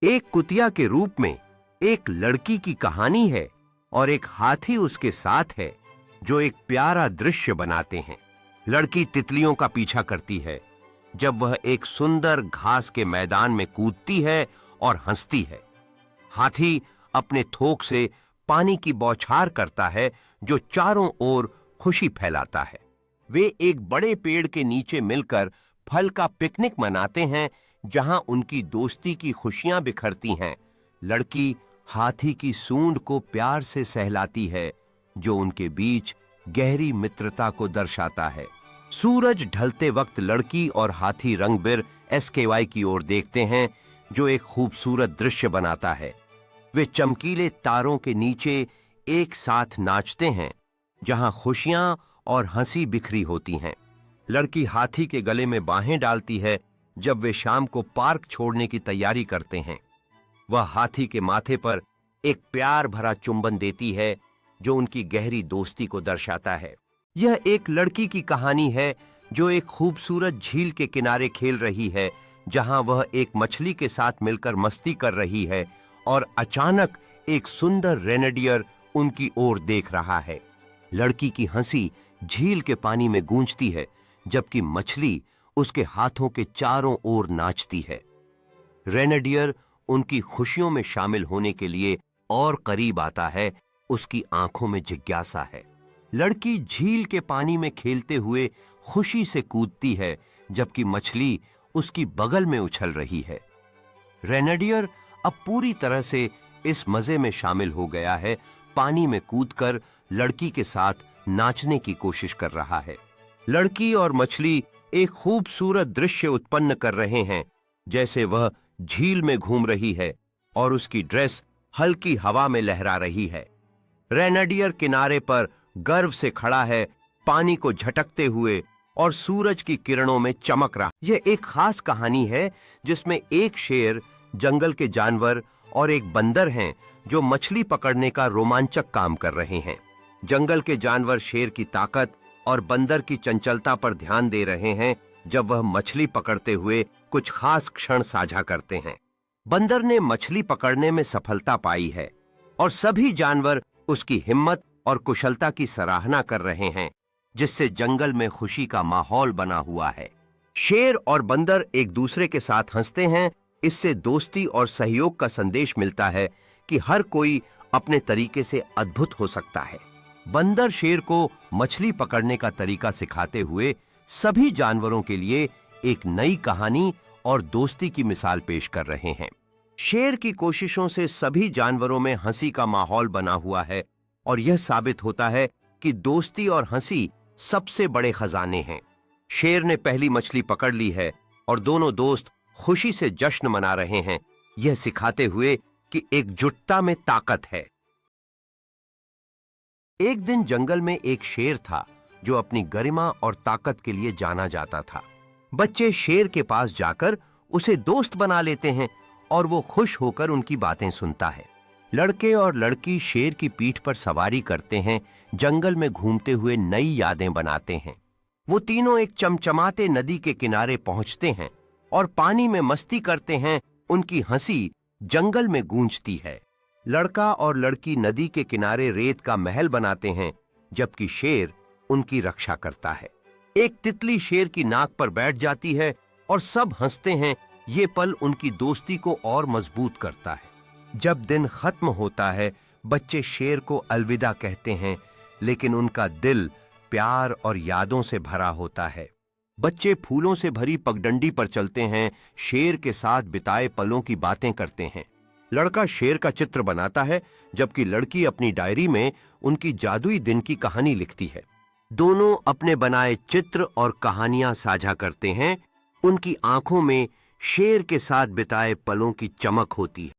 एक कुतिया के रूप में एक लड़की की कहानी है और एक हाथी उसके साथ है जो एक प्यारा दृश्य बनाते हैं। लड़की तितलियों का पीछा करती है जब वह एक सुंदर घास के मैदान में कूदती है और हंसती है। हाथी अपने थोक से पानी की बौछार करता है जो चारों ओर खुशी फैलाता है। वे एक बड़े पेड़ के नीचे मिलकर फल का पिकनिक मनाते हैं जहां उनकी दोस्ती की खुशियां बिखरती हैं। लड़की हाथी की सूंड को प्यार से सहलाती है जो उनके बीच गहरी मित्रता को दर्शाता है। सूरज ढलते वक्त लड़की और हाथी रंगबिर एसकेवाई की ओर देखते हैं जो एक खूबसूरत दृश्य बनाता है। वे चमकीले तारों के नीचे एक साथ नाचते हैं जहां खुशियां और हंसी बिखरी होती हैं। लड़की हाथी के गले में बाहें डालती है जब वे शाम को पार्क छोड़ने की तैयारी करते हैं। वह हाथी के माथे पर एक प्यार भरा चुंबन देती है जो उनकी गहरी दोस्ती को दर्शाता है। यह एक लड़की की कहानी है जो एक खूबसूरत झील के किनारे खेल रही है जहां वह एक मछली के साथ मिलकर मस्ती कर रही है और अचानक एक सुंदर रेनेडियर उनकी ओर देख रहा है। लड़की की हंसी झील के पानी में गूंजती है जबकि मछली उसके हाथों के चारों ओर नाचती है। रेनेडियर उनकी खुशियों में शामिल होने के लिए और करीब आता है। उसकी आंखों में जिज्ञासा है। लड़की झील के पानी में खेलते हुए खुशी से कूदती है जबकि मछली उसकी बगल में उछल रही है। रेनेडियर अब पूरी तरह से इस मजे में शामिल हो गया है। पानी में कूदकर लड़की के साथ नाचने की कोशिश कर रहा है। लड़की और मछली एक खूबसूरत दृश्य उत्पन्न कर रहे हैं जैसे वह झील में घूम रही है और उसकी ड्रेस हल्की हवा में लहरा रही है। रेनेडियर किनारे पर गर्व से खड़ा है, पानी को झटकते हुए और सूरज की किरणों में चमक रहा। यह एक खास कहानी है जिसमें एक शेर, जंगल के जानवर और एक बंदर हैं जो मछली पकड़ने का रोमांचक काम कर रहे हैं। जंगल के जानवर शेर की ताकत और बंदर की चंचलता पर ध्यान दे रहे हैं जब वह मछली पकड़ते हुए कुछ खास क्षण साझा करते हैं। बंदर ने मछली पकड़ने में सफलता पाई है और सभी जानवर उसकी हिम्मत और कुशलता की सराहना कर रहे हैं जिससे जंगल में खुशी का माहौल बना हुआ है। शेर और बंदर एक दूसरे के साथ हंसते हैं। इससे दोस्ती और सहयोग का संदेश मिलता है कि हर कोई अपने तरीके से अद्भुत हो सकता है। बंदर शेर को मछली पकड़ने का तरीका सिखाते हुए सभी जानवरों के लिए एक नई कहानी और दोस्ती की मिसाल पेश कर रहे हैं। शेर की कोशिशों से सभी जानवरों में हंसी का माहौल बना हुआ है और यह साबित होता है कि दोस्ती और हंसी सबसे बड़े खजाने हैं। शेर ने पहली मछली पकड़ ली है और दोनों दोस्त खुशी से जश्न मना रहे हैं, यह सिखाते हुए कि एकजुटता में ताकत है। एक दिन जंगल में एक शेर था जो अपनी गरिमा और ताकत के लिए जाना जाता था। बच्चे शेर के पास जाकर उसे दोस्त बना लेते हैं और वो खुश होकर उनकी बातें सुनता है। लड़के और लड़की शेर की पीठ पर सवारी करते हैं, जंगल में घूमते हुए नई यादें बनाते हैं। वो तीनों एक चमचमाते नदी के किनारे पहुंचते हैं और पानी में मस्ती करते हैं। उनकी हंसी जंगल में गूंजती है। लड़का और लड़की नदी के किनारे रेत का महल बनाते हैं जबकि शेर उनकी रक्षा करता है। एक तितली शेर की नाक पर बैठ जाती है और सब हंसते हैं। ये पल उनकी दोस्ती को और मजबूत करता है। जब दिन खत्म होता है, बच्चे शेर को अलविदा कहते हैं लेकिन उनका दिल प्यार और यादों से भरा होता है। बच्चे फूलों से भरी पगडंडी पर चलते हैं, शेर के साथ बिताए पलों की बातें करते हैं। लड़का शेर का चित्र बनाता है जबकि लड़की अपनी डायरी में उनकी जादुई दिन की कहानी लिखती है। दोनों अपने बनाए चित्र और कहानियां साझा करते हैं। उनकी आंखों में शेर के साथ बिताए पलों की चमक होती है।